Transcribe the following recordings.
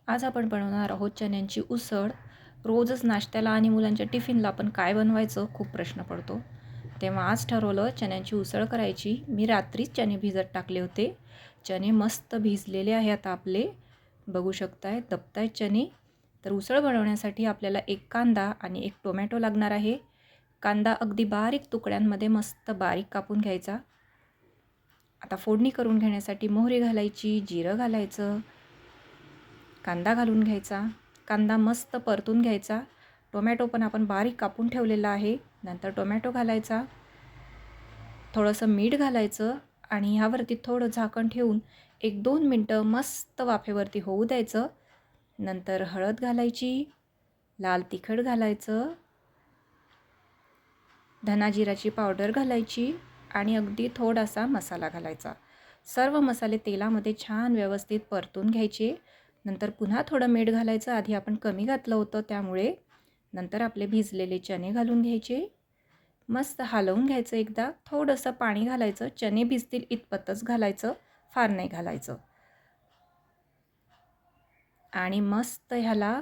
आज आपण बनवणार आहोत चण्यांची उसळ. रोजच नाश्त्याला आणि मुलांच्या टिफिनला पण काय बनवायचं खूप प्रश्न पडतो. तेव्हा आज ठरवलं चण्यांची उसळ करायची. मी रात्रीच चणे भिजत टाकले होते. चणे मस्त भिजलेले आहे आता आपले. बघू शकताय दबतायत चणे. तर उसळ बनवण्यासाठी आपल्याला एक कांदा आणि एक टोमॅटो लागणार आहे. कांदा अगदी बारीक तुकड्यांमध्ये मस्त बारीक कापून घ्यायचा. आता फोडणी करून घेण्यासाठी मोहरी घालायची, जिरं घालायचं, कांदा घालून घ्यायचा. कांदा मस्त परतून घ्यायचा. टोमॅटो पण आपण बारीक कापून ठेवलेला आहे. नंतर टोमॅटो घालायचा, थोडंसं मीठ घालायचं आणि ह्यावरती थोडं झाकण ठेवून 1-2 मिनटं मस्त वाफेवरती होऊ द्यायचं. नंतर हळद घालायची, लाल तिखट घालायचं, धना जिराची पावडर घालायची आणि अगदी थोडासा मसाला घालायचा. सर्व मसाले तेलामध्ये छान व्यवस्थित परतून घ्यायचे. नंतर पुन्हा थोडं मीठ घालायचं. आधी आपण कमी घातलं होतं त्यामुळे. नंतर आपले भिजलेले चणे घालून घ्यायचे. मस्त हलवून घ्यायचं एकदा. थोडंसं पाणी घालायचं. चणे भिजतील इतपतच घालायचं, फार नाही घालायचं. आणि मस्त ह्याला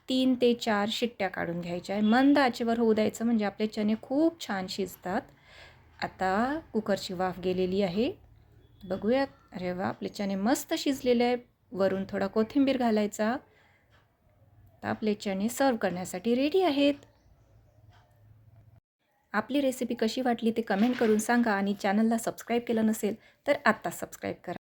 3 ते 4 शिट्ट्या काढून घ्यायच्या आहे. मंद आचेवर होऊ द्यायचं म्हणजे आपले चणे खूप छान शिजतात. आता कुकरची वाफ गेलेली आहे. बघूयात. अरे वा, आपले चणे मस्त शिजलेले आहेत. वरून थोडा कोथिंबीर घालायचा. तर आपले चणे सर्व करण्यासाठी रेडी आहेत. आपली रेसिपी कशी वाटली ते कमेंट करून सांगा आणि चॅनलला सबस्क्राईब केलं नसेल तर आत्ता सबस्क्राईब करा.